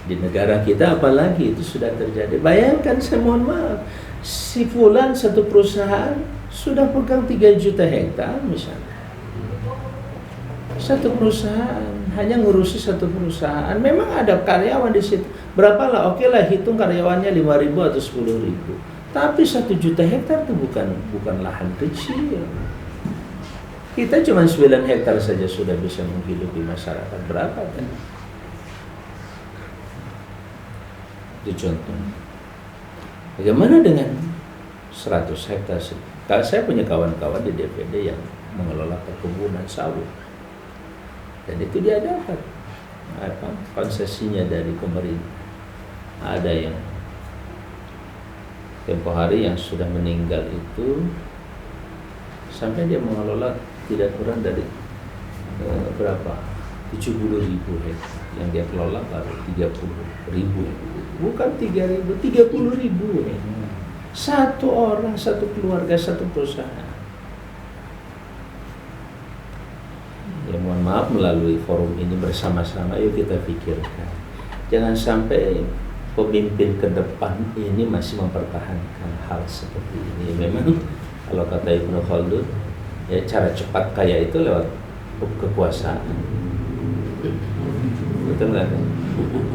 S3: di negara kita, apalagi itu sudah terjadi. Bayangkan, saya mohon maaf, si fulan satu perusahaan sudah pegang 3 juta hektar misalnya. Satu perusahaan, hanya ngurusi satu perusahaan. Memang ada karyawan di situ. Berapalah, oke lah, hitung karyawannya 5.000 atau 10.000. Tapi 1 juta hektar itu bukan lahan kecil. Kita cuma 9 hektar saja sudah bisa menghidupi masyarakat. Berapa kan? Itu contoh. Bagaimana dengan 100 hektar? Kalau saya punya kawan-kawan di DPD yang mengelola perkebunan sawit, dan itu dia dapat konsesinya dari pemerintah. Ada yang tempo hari yang sudah meninggal itu sampai dia mengelola tidak kurang dari berapa? 70.000 hektar yang dia kelola, baru 30.000, bukan 3.000, 30.000 hektar. Satu orang, satu keluarga, satu perusahaan. Ya mohon maaf, melalui forum ini bersama-sama yuk kita pikirkan, jangan sampai pemimpin ke depan ini masih mempertahankan hal seperti ini. Memang kalau kata Ibnu Khaldun, ya cara cepat kaya itu lewat kekuasaan. Betul nggak kan?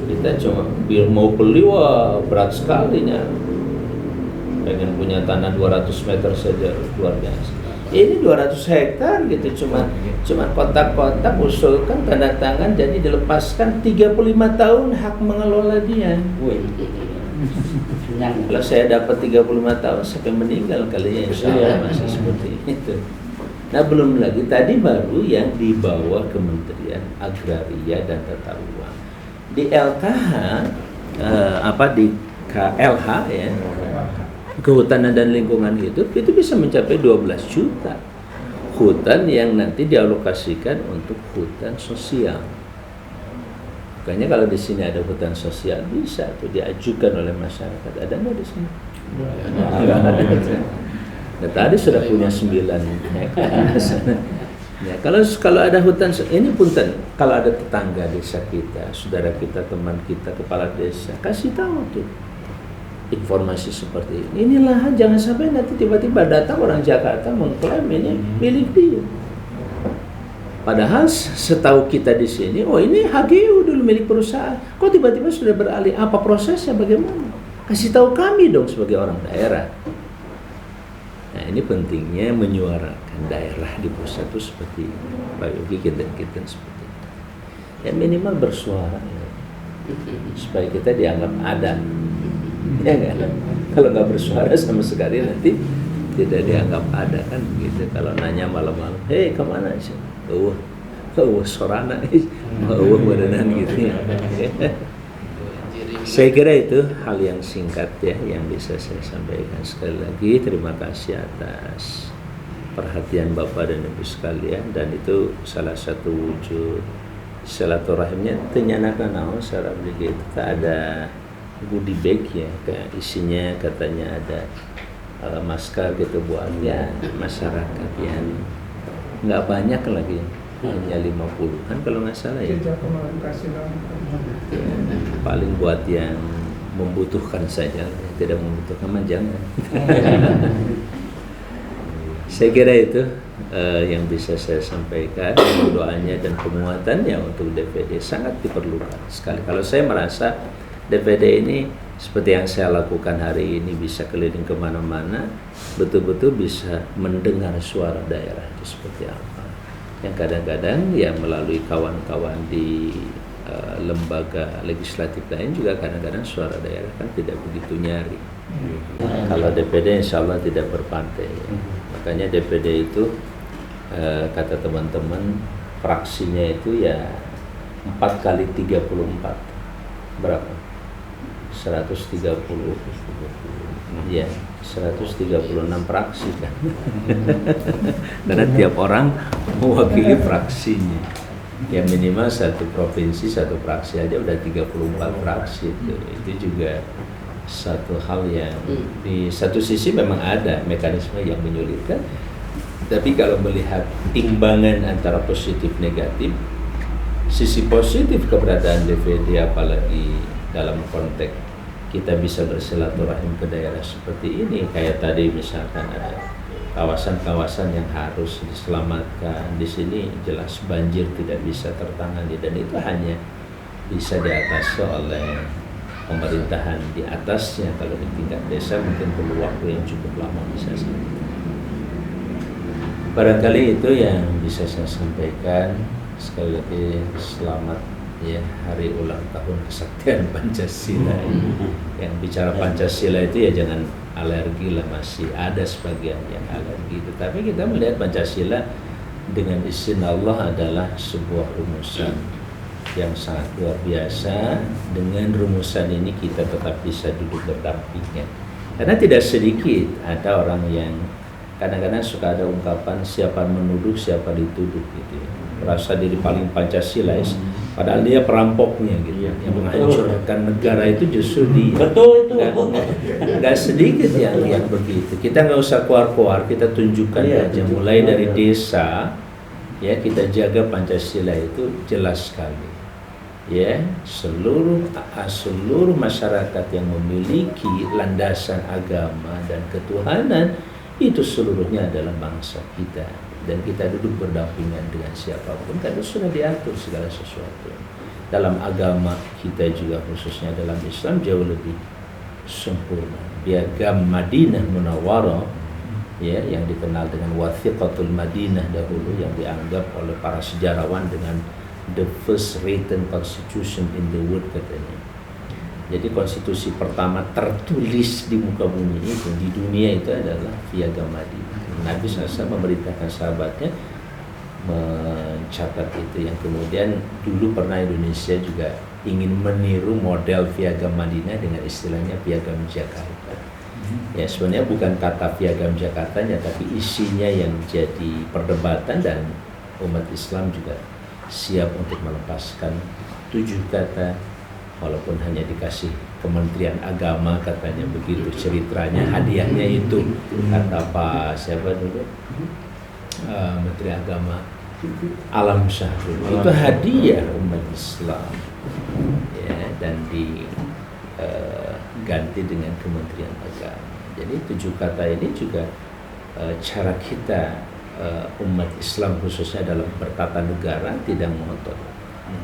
S3: Kita cuma mau beli, wah berat sekali nya. Pengen punya tanah 200 meter saja luar biasa. Ini 200 hektar gitu, cuma kotak-kotak, usulkan, tanda tangan, jadi dilepaskan 35 tahun hak mengelola dia. Kalau saya dapat 35 tahun sampai meninggal kalinya, insya Allah masih seperti itu. Nah belum lagi tadi baru yang di bawah Kementerian Agraria dan Tata Ruang. Di LKH, di KLH ya, Kehutanan dan Lingkungan Hidup, itu bisa mencapai 12 juta hutan yang nanti dialokasikan untuk hutan sosial. Makanya kalau di sini ada hutan sosial, bisa tuh diajukan oleh masyarakat. Ada nggak di sini? Nah, tadi sudah punya 9 hektar. Ya, kalau ada hutan ini punten, kalau ada tetangga desa kita, saudara kita, teman kita, kepala desa, kasih tahu tuh informasi seperti ini. Ini lahan, jangan sampai nanti tiba-tiba datang orang Jakarta mengklaim ini milik dia. Padahal setahu kita di sini, oh ini HGU dulu milik perusahaan. Kok tiba-tiba sudah beralih? Apa prosesnya? Bagaimana? Kasih tahu kami dong sebagai orang daerah. Nah ini pentingnya menyuarakan daerah di pusat itu seperti ini. Pak Yogi kita seperti itu. ya minimal bersuara ya. Supaya kita dianggap ada, ya kan? Kalau nggak bersuara sama sekali nanti tidak dianggap ada kan begitu. Kalau nanya malam-malam, hei kemana sih? Sorana, badanan gitu ya. Saya kira itu hal yang singkat ya yang bisa saya sampaikan. Sekali lagi terima kasih atas perhatian Bapak dan Ibu sekalian, dan itu salah satu wujud silaturahimnya. Ternyata naon secara begitu ada goodie bag ya, kayak isinya katanya ada masker gitu buat ya masyarakat yang nggak banyak lagi, hanya 50-an kalau nggak salah ya. Paling buat yang membutuhkan saja, tidak membutuhkan mah jangan. Saya kira itu yang bisa saya sampaikan. Doanya dan penguatannya untuk DPD sangat diperlukan sekali. Kalau saya merasa DPD ini seperti yang saya lakukan hari ini, bisa keliling kemana-mana, betul-betul bisa mendengar suara daerah itu seperti apa. Yang kadang-kadang ya melalui kawan-kawan di lembaga legislatif lain juga kadang-kadang suara daerah kan tidak begitu nyari. Kalau DPD insya Allah tidak berpantai ya. Makanya DPD itu kata teman-teman fraksinya itu ya 4 kali 34 berapa? 130 ya 136 fraksi kan. Karena tiap orang mewakili fraksinya. Ya minimal satu provinsi satu fraksi aja udah 34 fraksi itu juga satu hal yang di satu sisi memang ada mekanisme yang menyulitkan, tapi kalau melihat timbangan antara positif negatif, sisi positif keberadaan DPD apalagi dalam konteks kita bisa bersilaturahim ke daerah seperti ini, kayak tadi misalkan ada kawasan-kawasan yang harus diselamatkan, di sini jelas banjir tidak bisa tertangani dan itu hanya bisa diatasi oleh pemerintahan di atasnya. Kalau di tingkat desa mungkin perlu waktu yang cukup lama bisa sampai. Barangkali itu yang bisa saya sampaikan. Sekali lagi selamat ya hari ulang tahun kesaktian Pancasila. Yang bicara Pancasila itu ya jangan alergi lah, masih ada sebagian yang alergi. Tetapi kita melihat Pancasila dengan izin Allah adalah sebuah rumusan yang sangat luar biasa. Dengan rumusan ini kita tetap bisa duduk berdampingan. Karena tidak sedikit ada orang yang kadang-kadang suka ada ungkapan siapa menuduh siapa dituduh gitu ya. Merasa diri paling Pancasila ya. Padahal dia perampoknya gitu. Yang menghancurkan negara itu justru dia.
S5: Betul itu.
S3: Nggak sedikit yang begitu. Kita nggak usah keluar-keluar, kita tunjukkan aja mulai dari desa ya, kita jaga Pancasila itu jelas sekali. Ya, seluruh masyarakat yang memiliki landasan agama dan ketuhanan itu seluruhnya adalah bangsa kita, dan kita duduk berdampingan dengan siapapun karena sudah diatur segala sesuatu. Dalam agama kita juga khususnya dalam Islam jauh lebih sempurna. Piagam Madinah Munawwarah ya, yang dikenal dengan Wathiqatul Madinah dahulu, yang dianggap oleh para sejarawan dengan the first written constitution in the world katanya. Jadi konstitusi pertama tertulis di muka bumi itu, di dunia itu adalah Piagam Madinah. Nabi SAW memerintahkan sahabatnya mencatat itu, yang kemudian dulu pernah Indonesia juga ingin meniru model Piagam Madinah dengan istilahnya Piagam Jakarta. Ya sebenarnya bukan kata Piagam Jakartanya, tapi isinya yang jadi perdebatan, dan umat Islam juga siap untuk melepaskan 7 kata, walaupun hanya dikasih Kementerian Agama katanya begitu ceritanya, hadiahnya itu kata Pak siapa dulu Menteri Agama Alam Syahrul, itu hadiah umat Islam ya, dan diganti dengan Kementerian Agama. Jadi 7 kata ini juga cara kita umat Islam khususnya dalam bertata negara tidak ngotot,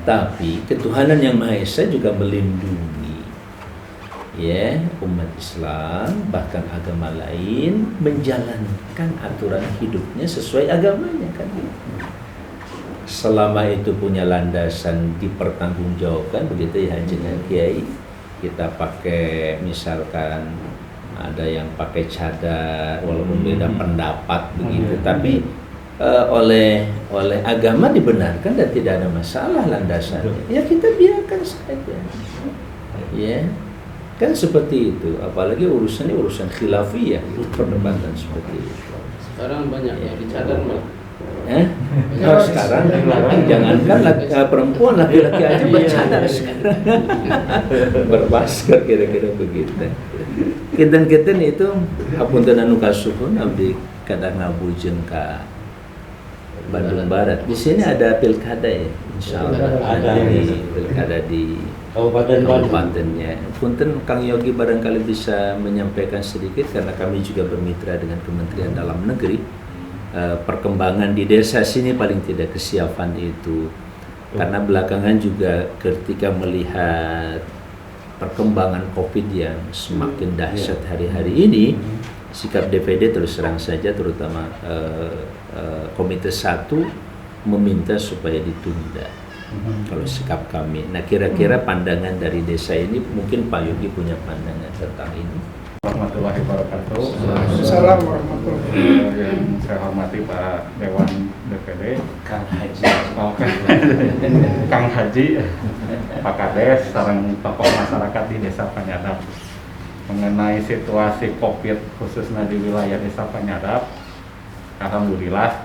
S3: tapi ketuhanan yang Maha Esa juga melindungi ya umat Islam, bahkan agama lain menjalankan aturan hidupnya sesuai agamanya kan. selama itu punya landasan dipertanggungjawabkan begitu ya Jenderal Kiai, kita pakai misalkan ada yang pakai cadar walaupun beda pendapat begitu, tapi oleh agama dibenarkan dan tidak ada masalah landasannya, ya kita biarkan saja, ya kan seperti itu. Apalagi urusannya urusan khilafiyah, perdebatan seperti itu.
S2: Sekarang banyak yang dicadar Mbak.
S3: Kalau sekarang jangankan perempuan, laki-laki aja bercadar sekarang. Bermasker kira-kira begitu. Kinten-kinten itu hapunten anu kasuhun abdi kadang ngabujeun ka Bandung Barat. Di sini ada pilkada ya, insyaallah ada di pilkada di kabupatennya. Punten Kang Yogi barangkali bisa menyampaikan sedikit karena kami juga bermitra dengan Kementerian Dalam Negeri. Perkembangan di desa sini paling tidak kesiapan itu, karena belakangan juga ketika melihat perkembangan COVID yang semakin dahsyat hari-hari ini, sikap DPD terus terang saja terutama Komite 1 meminta supaya ditunda. Kalau sikap kami, nah kira-kira pandangan dari desa ini, mungkin Pak Yogi punya pandangan tentang ini.
S6: Warahmatullahi wabarakatuh.
S4: Assalamualaikum warahmatullahi wabarakatuh.
S6: Yang saya hormati Pak Dewan DPD,
S3: Kang Haji,
S6: Kang Haji, Pak Kades, sareng tokoh masyarakat di Desa Panyadap. Mengenai situasi COVID khususnya di wilayah Desa Panyadap, alhamdulillah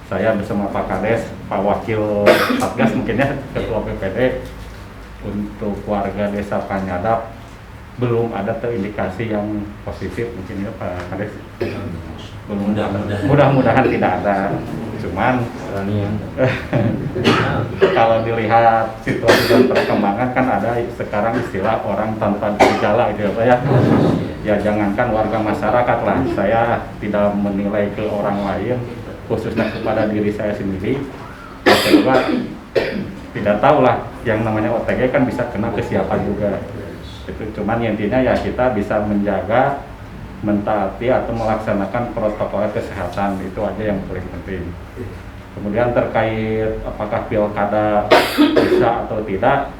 S6: saya bersama Pak Kades, Pak Wakil Satgas mungkin ya, Ketua PPD, untuk warga Desa Panyadap belum ada terindikasi yang positif mungkin ya Pak Kades. Belum, mudah-mudahan tidak ada. Cuman kalau dilihat situasi dan perkembangan kan ada sekarang istilah orang tanpa gejala itu ya. Ya jangankan warga masyarakat lah, saya tidak menilai ke orang lain, khususnya kepada diri saya sendiri. Kedua, tidak tahu lah yang namanya OTG kan bisa kena ke siapa juga. Itu cuman intinya ya kita bisa menjaga, mentaati atau melaksanakan protokol kesehatan, itu aja yang paling penting. Kemudian terkait apakah pilkada bisa atau tidak,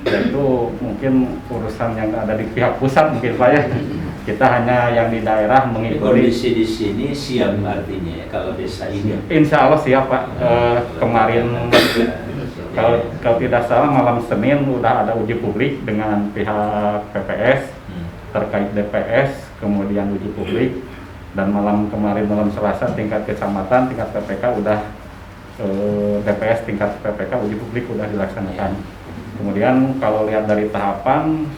S6: yaitu mungkin urusan yang ada di pihak pusat mungkin Pak ya. Kita hanya yang di daerah mengikuti.
S3: Kondisi di sini siap artinya kalau desa ini.
S6: Insya Allah siap Pak. Kemarin kalau tidak salah malam Senin udah ada uji publik dengan pihak PPS terkait DPS, kemudian uji publik, dan kemarin malam Selasa tingkat kecamatan, tingkat PPK udah DPS tingkat PPK uji publik udah dilaksanakan. Kemudian kalau lihat dari tahapan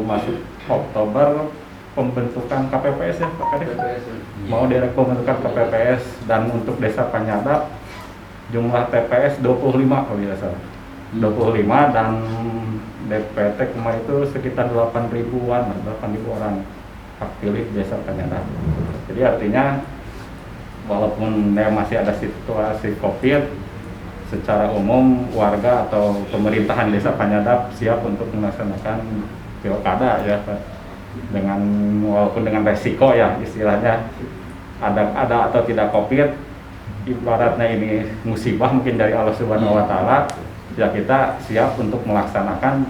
S6: masuk Oktober pembentukan KPPS ya Pak Kades. Mau direk pembentukan KPPS, dan untuk Desa Panyadap jumlah TPS 25 kalau tidak salah. 25 dan DPT kemarin itu sekitar 8.000-an, 8.000 orang hak pilih Desa Panyadap. Jadi artinya walaupun masih ada situasi COVID, secara umum warga atau pemerintahan Desa Panyadap siap untuk melaksanakan pilkada ya Pak. Walaupun dengan resiko ya istilahnya ada atau tidak COVID, ibaratnya ini musibah mungkin dari Allah Subhanahu wa taala, ya kita siap untuk melaksanakan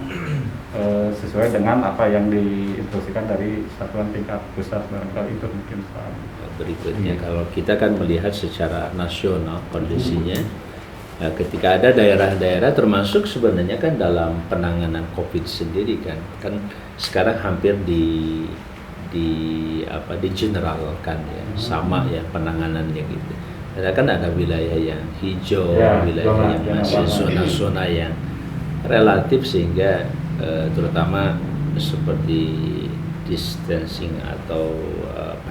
S6: sesuai dengan apa yang diinstruksikan dari satuan tingkat pusat. Barangkali itu mungkin Pak.
S3: Berikutnya kalau kita kan melihat secara nasional kondisinya, ketika ada daerah-daerah termasuk sebenarnya kan dalam penanganan COVID sendiri kan sekarang hampir generalkan ya, sama ya penanganannya gitu. Karena kan ada wilayah yang hijau, wilayah yang masih zona-zona yang relatif, sehingga terutama seperti distancing atau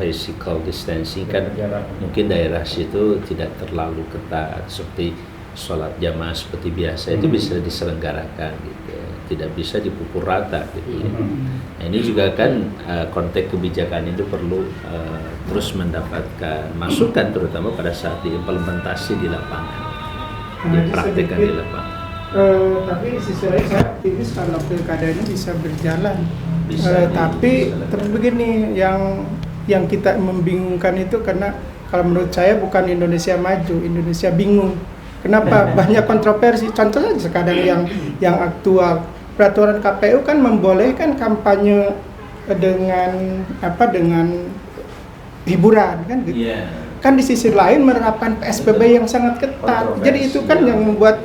S3: physical distancing kan mungkin daerah situ tidak terlalu ketat, seperti sholat jamaah seperti biasa itu bisa diselenggarakan gitu, tidak bisa dipukul rata gitu ya. Nah, ini juga kan konteks kebijakan itu perlu terus mendapatkan masukan, terutama pada saat diimplementasi di lapangan, dipraktikkan di lapangan.
S4: Tapi sisi lain saya optimis kalau pilkada ini bisa berjalan. Tapi terus begini, yang kita membingungkan itu karena kalau menurut saya bukan Indonesia maju, Indonesia bingung. Kenapa banyak kontroversi? Contoh saja sekarang yang aktual, peraturan KPU kan membolehkan kampanye dengan hiburan kan gitu.
S3: Iya.
S4: Kan di sisi lain menerapkan PSBB yang sangat ketat. Jadi itu kan yang membuat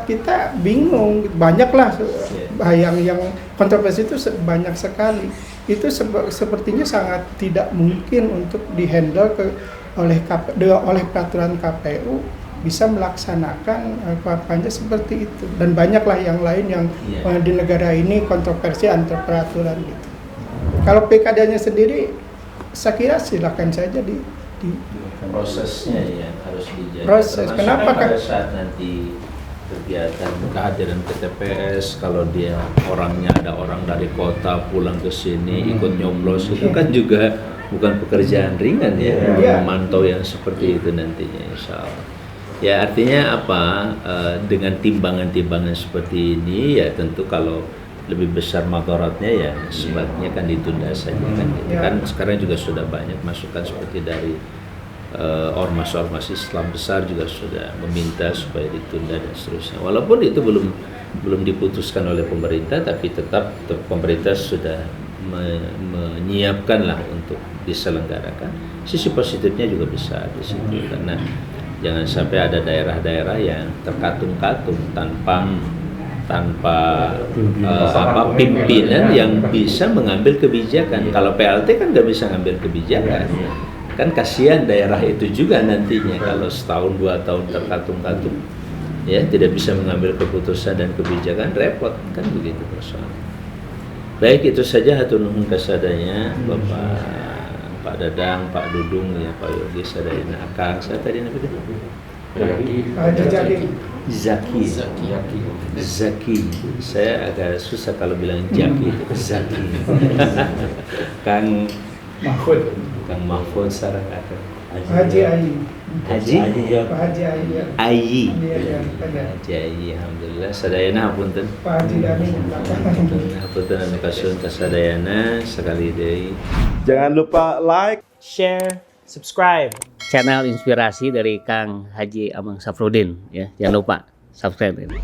S4: kita bingung. Banyaklah yang kontroversi itu banyak sekali. Itu sepertinya sangat tidak mungkin untuk dihandle oleh peraturan KPU bisa melaksanakan kampanye seperti itu. Dan banyaklah yang lain yang di negara ini kontroversi antar peraturan gitu. Kalau PKD-nya sendiri, saya kira silakan saja di
S3: prosesnya yang harus dijaga.
S4: Proses. Kenapa
S3: pada saat nanti kegiatan kehadiran ke TPS, kalau dia orangnya ada orang dari kota pulang ke sini ikut nyoblos, itu kan juga bukan pekerjaan ringan ya, memantau yang seperti itu nantinya, insya Allah. Ya artinya apa? Dengan timbangan-timbangan seperti ini ya tentu kalau lebih besar madaratnya ya sebaiknya kan ditunda saja kan. Kan sekarang juga sudah banyak masukan seperti dari ormas-ormas Islam besar juga sudah meminta supaya ditunda dan seterusnya. Walaupun itu belum diputuskan oleh pemerintah, tapi tetap pemerintah sudah menyiapkan lah untuk diselenggarakan. Sisi positifnya juga besar di situ karena jangan sampai ada daerah-daerah yang terkatung-katung tanpa pimpinan yang bisa mengambil kebijakan. Kalau PLT kan nggak bisa ngambil kebijakan, kan kasihan daerah itu juga nantinya kalau setahun 2 tahun terkatung-katung, ya tidak bisa mengambil keputusan dan kebijakan, repot kan begitu persoalan. Baik, itu saja hatur nuhun kasadanya Pak Dadang, Pak Dudung, ya Pak Yogi sadayana akang. Saya tadi nabi Zaki. Saya agak susah kalau bilang Jaki. Zaki. Kang Mahfud sareng akang.
S4: Haji Ayi.
S3: Haji
S4: Pak Haji Ayi. Ya.
S3: Ayi.
S4: Iya.
S3: Haji Ayi, alhamdulillah sadayana hapunten.
S4: Pak Haji Dani.
S3: Hapunten anu kasuhun kasadayana sekali deui.
S7: Jangan lupa like,
S5: share, subscribe channel inspirasi dari Kang Haji Amang Safrudin ya. Jangan lupa subscribe ini.